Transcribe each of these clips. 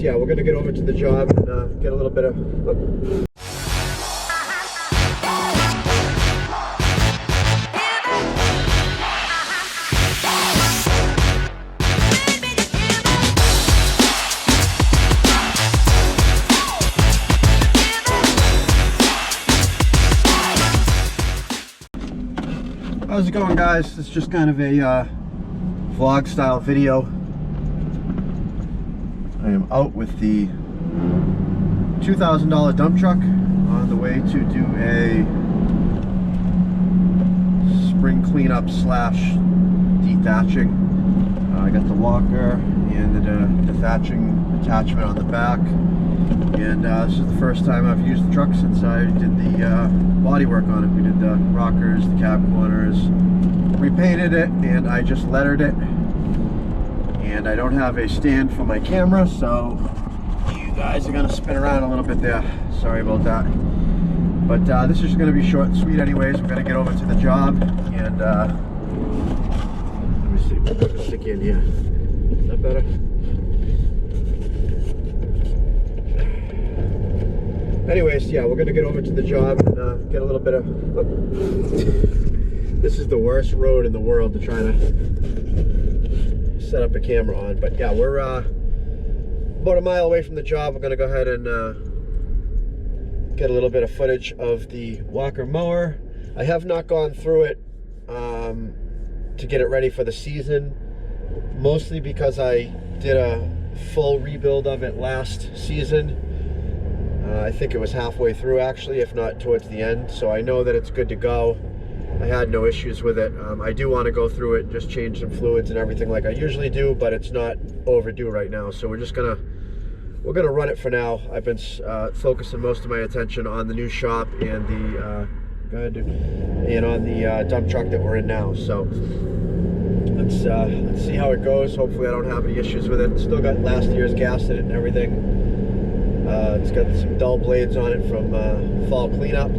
yeah, we're gonna get over to the job and get a little bit of... How's it going, guys? It's just kind of a vlog style video. I am out with the $2,000 dump truck on the way to do a spring cleanup slash de-thatching. I got the walker and the de-thatching attachment on the back, and this is the first time I've used the truck since I did the body work on it. We did the rockers, the cab corners, repainted it, and I just lettered it. And I don't have a stand for my camera, so you guys are gonna spin around a little bit there. Sorry about that. But this is gonna be short and sweet anyways. We're gonna get over to the job, and let me see, we'll put the stick in here. Is that better? Anyways, yeah, we're gonna get over to the job and get a little bit of... This is the worst road in the world to try to set up a camera on, but yeah, we're about a mile away from the job. We're gonna go ahead and get a little bit of footage of the Walker mower. I have not gone through it to get it ready for the season, mostly because I did a full rebuild of it last season. I think it was halfway through, actually, if not towards the end, so I know that it's good to go. I had no issues with it. I do want to go through it, just change some fluids and everything like I usually do, but it's not overdue right now, so we're gonna run it for now. I've been focusing most of my attention on the new shop and the and on the dump truck that we're in now. So let's see how it goes. Hopefully I don't have any issues with it. Still got last year's gas in it and everything. It's got some dull blades on it from fall cleanup.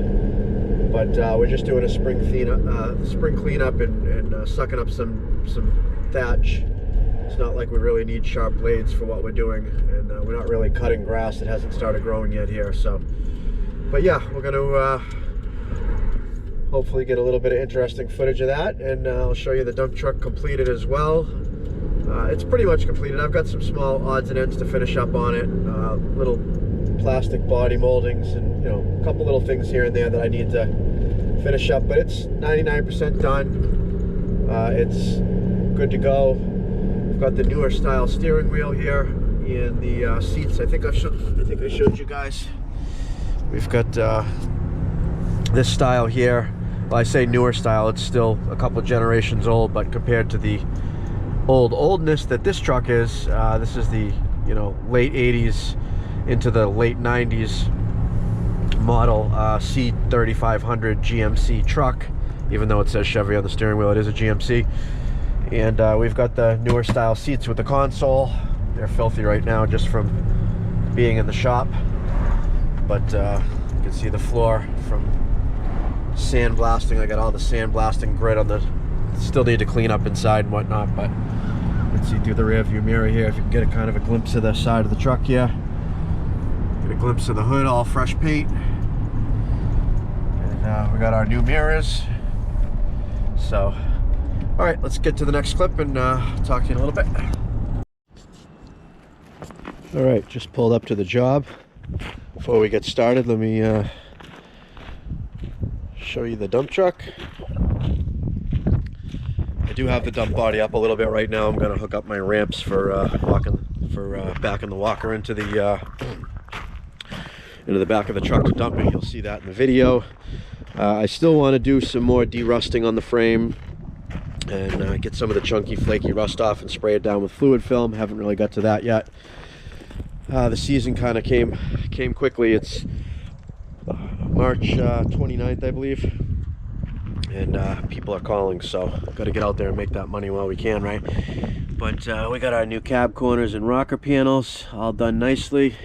But we're just doing a spring cleanup and sucking up some thatch. It's not like we really need sharp blades for what we're doing, and we're not really cutting grass that hasn't started growing yet here. So, but yeah, we're going to hopefully get a little bit of interesting footage of that, and I'll show you the dump truck completed as well. It's pretty much completed. I've got some small odds and ends to finish up on it, little plastic body moldings and, you know, a couple little things here and there that I need to finish up, but it's 99% done. It's good to go. We've got the newer style steering wheel here and the seats. I think I showed you guys. We've got this style here. Well, I say newer style, it's still a couple generations old, but compared to the oldness that this truck is, this is the, you know, late 80s into the late 90s model C3500 GMC truck. Even though it says Chevy on the steering wheel, it is a GMC. And we've got the newer style seats with the console. They're filthy right now just from being in the shop, but you can see the floor from sandblasting. I got all the sandblasting grit on the... Still need to clean up inside and whatnot, but let's see through the rear view mirror here if you can get a kind of a glimpse of the side of the truck here. Get a glimpse of the hood, all fresh paint. And we got our new mirrors. So, all right, let's get to the next clip and talk to you in a little bit. All right, just pulled up to the job. Before we get started, let me show you the dump truck. I do have the dump body up a little bit right now. I'm going to hook up my ramps for backing the walker into the back of the truck to dump it. You'll see that in the video. I still want to do some more de-rusting on the frame and get some of the chunky flaky rust off and spray it down with fluid film. Haven't really got to that yet. The season kind of came quickly. It's March 29th, I believe, and people are calling, so got to get out there and make that money while we can, right? But we got our new cab corners and rocker panels all done nicely.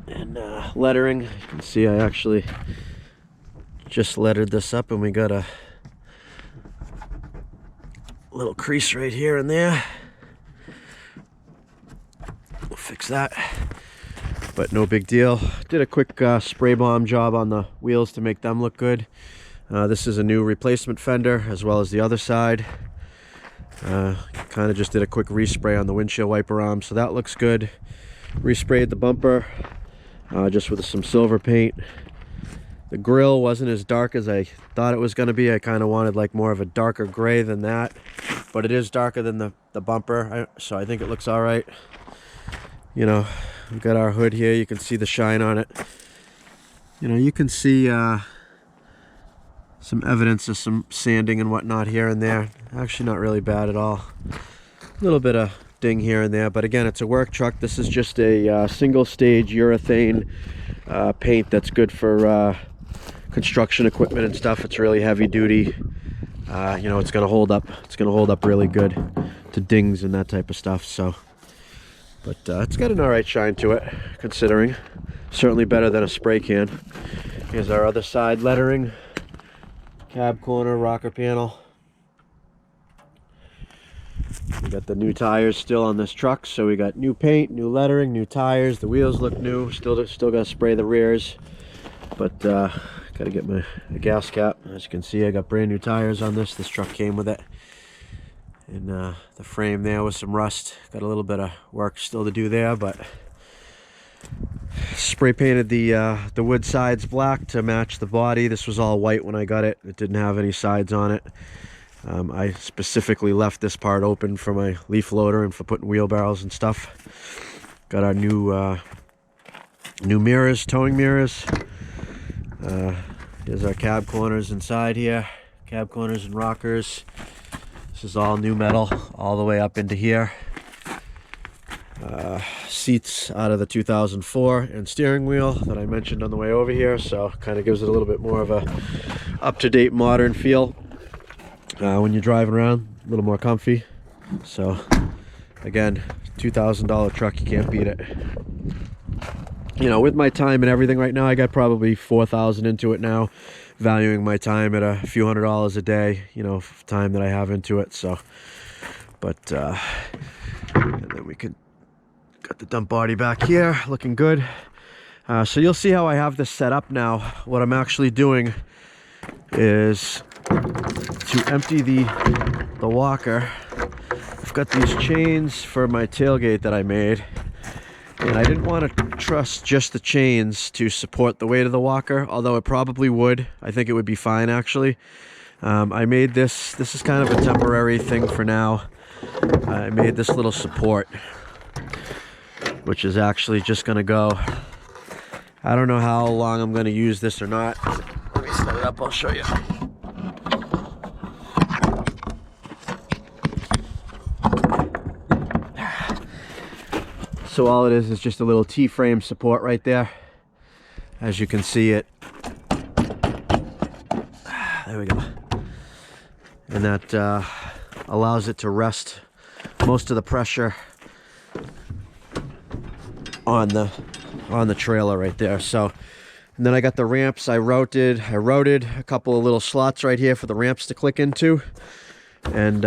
And lettering, you can see I actually just lettered this up, and we got a little crease right here and there. fix that. But no big deal. Did a quick spray bomb job on the wheels to make them look good. This is a new replacement fender as well as the other side. Kind of just did a quick respray on the windshield wiper arm, so that looks good. Resprayed the bumper just with some silver paint. The grill wasn't as dark as I thought it was going to be. I kind of wanted like more of a darker gray than that, but it is darker than the bumper, so I think it looks all right. You know, we've got our hood here. You can see the shine on it. You know, you can see some evidence of some sanding and whatnot here and there. Actually not really bad at all. A little bit of ding here and there, but again, it's a work truck. This is just a single stage urethane paint that's good for construction equipment and stuff. It's really heavy duty. You know, it's gonna hold up. It's gonna hold up really good to dings and that type of stuff. So, but it's got an all right shine to it, considering. Certainly better than a spray can. Here's our other side lettering. Cab corner, rocker panel. We got the new tires still on this truck, so we got new paint, new lettering, new tires. The wheels look new. Still got to spray the rears, but got to get my gas cap. As you can see, I got brand new tires on this. This truck came with it, and the frame there was some rust. Got a little bit of work still to do there, but spray painted the wood sides black to match the body. This was all white when I got it. It didn't have any sides on it. I specifically left this part open for my leaf loader and for putting wheelbarrows and stuff. Got our new mirrors, towing mirrors. Here's our cab corners inside here. Cab corners and rockers. This is all new metal all the way up into here. Seats out of the 2004 and steering wheel that I mentioned on the way over here, so kind of gives it a little bit more of a up-to-date modern feel when you're driving around, a little more comfy. So again, $2,000 truck, you can't beat it. You know, with my time and everything right now, I got probably $4,000 into it now, valuing my time at a few $100s a day, you know, time that I have into it. So, but and then we could got the dump body back here, looking good. So you'll see how I have this set up now. What I'm actually doing is to empty the walker. I've got these chains for my tailgate that I made, and I didn't want to trust just the chains to support the weight of the walker, although it probably would. I think it would be fine, actually. I made this is kind of a temporary thing for now. I made this little support, which is actually just gonna go. I don't know how long I'm gonna use this or not. Let me set it up, I'll show you. So all it is just a little T-frame support right there. As you can see it. There we go. And that allows it to rest most of the pressure on the trailer right there. So, and then I got the ramps. I routed a couple of little slots right here for the ramps to click into, and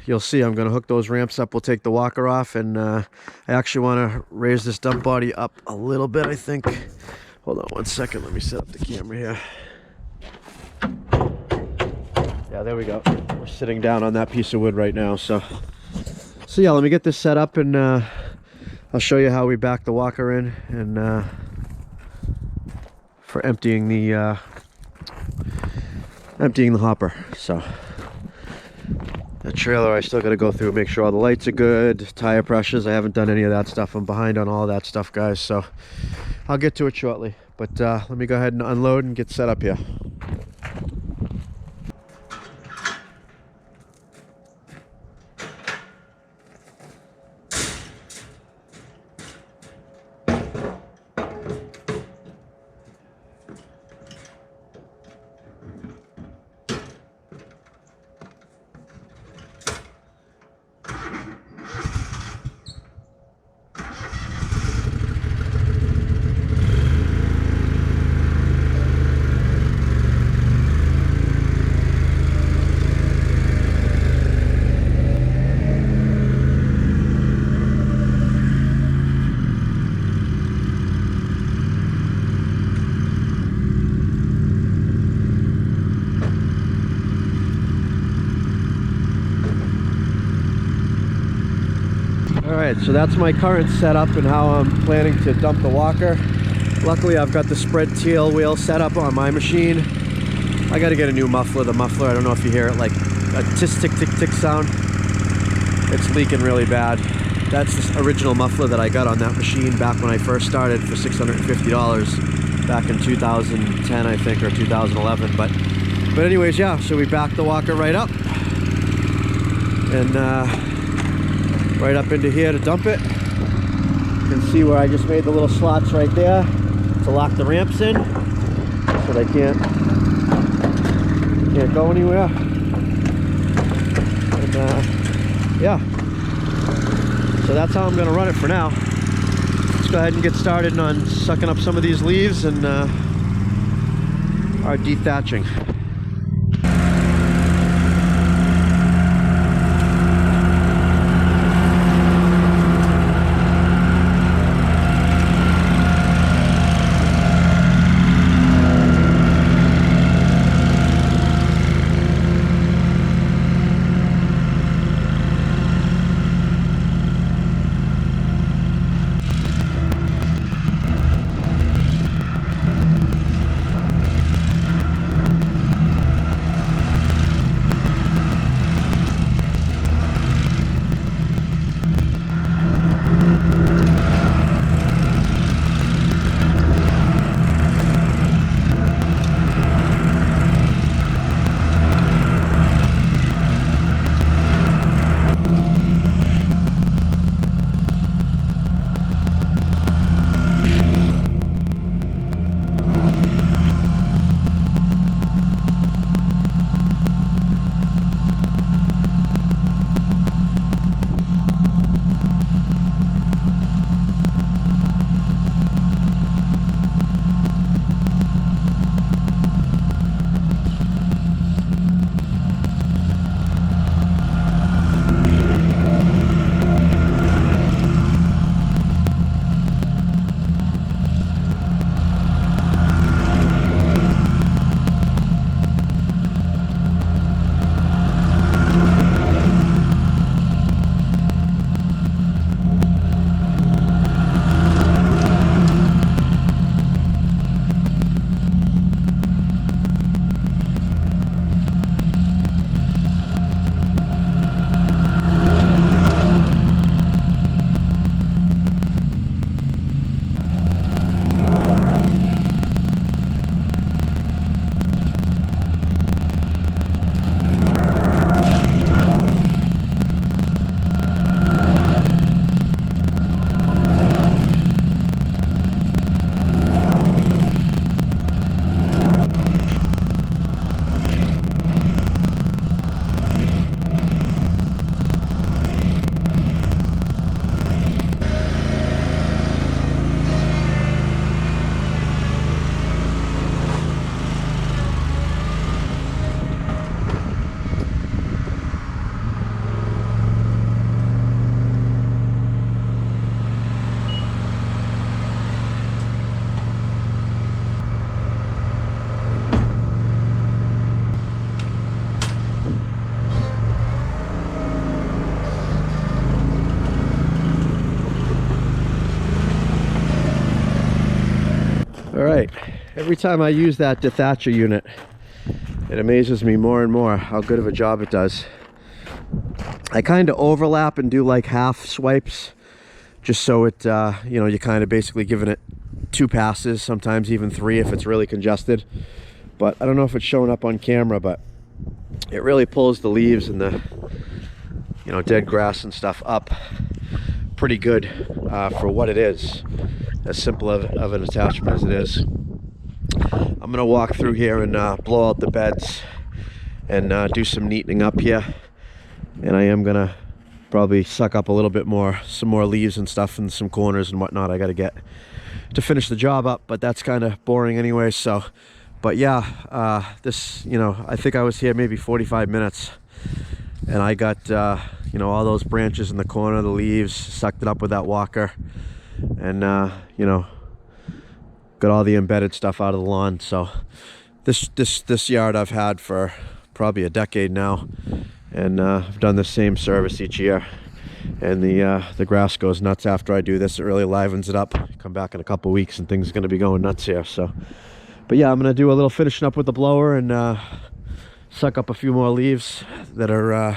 you'll see I'm going to hook those ramps up. We'll take the walker off, and I actually want to raise this dump body up a little bit, I think. Hold on one second, let me set up the camera here. Yeah, there we go. We're sitting down on that piece of wood right now. So yeah, let me get this set up, and I'll show you how we back the walker in, and for emptying the hopper. So the trailer, I still got to go through, make sure all the lights are good, tire pressures. I haven't done any of that stuff. I'm behind on all that stuff, guys. So I'll get to it shortly. But let me go ahead and unload and get set up here. Alright, so that's my current setup and how I'm planning to dump the walker. Luckily I've got the spread tail wheel set up on my machine. I gotta get a new muffler. The muffler, I don't know if you hear it, like a tick tick tick sound. It's leaking really bad. That's the original muffler that I got on that machine back when I first started for $650 back in 2010, I think, or 2011. But anyways, yeah, so we backed the walker right up and right up into here to dump it. You can see where I just made the little slots right there to lock the ramps in so they can't go anywhere. And yeah, so that's how I'm gonna run it for now. Let's go ahead and get started on sucking up some of these leaves and our de-thatching. All right, every time I use that de-thatcher unit, it amazes me more and more how good of a job it does. I kind of overlap and do like half swipes, just so it, you know, you're kind of basically giving it 2 passes, sometimes even 3 if it's really congested. But I don't know if it's showing up on camera, but it really pulls the leaves and the, you know, dead grass and stuff up pretty good for what it is. As simple of an attachment as it is. I'm gonna walk through here and blow out the beds and do some neatening up here, and I am gonna probably suck up a little bit more, some more leaves and stuff in some corners and whatnot I gotta get to finish the job up, but that's kind of boring anyway. So, but yeah, this, you know, I think I was here maybe 45 minutes and I got you know, all those branches in the corner, the leaves, sucked it up with that walker, and you know, got all the embedded stuff out of the lawn. So this yard I've had for probably a decade now, and I've done the same service each year. And the grass goes nuts after I do this. It really livens it up. Come back in a couple weeks and things are going to be going nuts here. So, but yeah, I'm going to do a little finishing up with the blower and suck up a few more leaves that are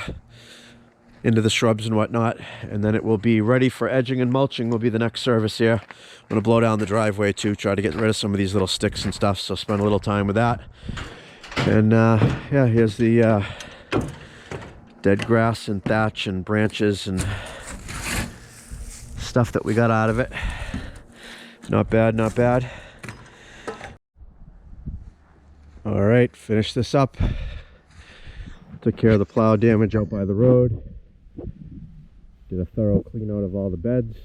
into the shrubs and whatnot, and then it will be ready for edging and mulching. Will be the next service here. I'm going to blow down the driveway too, try to get rid of some of these little sticks and stuff, so spend a little time with that. And yeah, here's the dead grass and thatch and branches and stuff that we got out of it. Not bad, not bad. All right, finish this up. Took care of the plow damage out by the road. Did a thorough clean out of all the beds.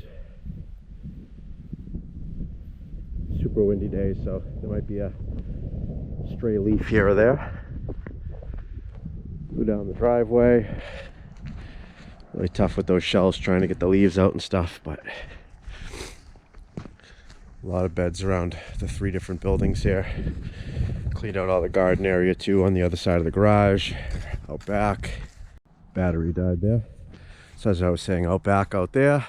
Super windy day, so there might be a stray leaf here or there. Blew down the driveway. Really tough with those shells trying to get the leaves out and stuff, but a lot of beds around the 3 different buildings here. Cleaned out all the garden area too on the other side of the garage. Out back. Battery died there. So as I was saying, out back out there.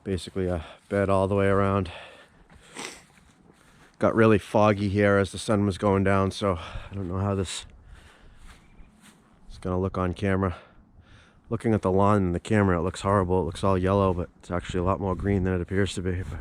Basically a bed all the way around. Got really foggy here as the sun was going down, so I don't know how this is gonna look on camera. Looking at the lawn in the camera, it looks horrible. It looks all yellow, but it's actually a lot more green than it appears to be. But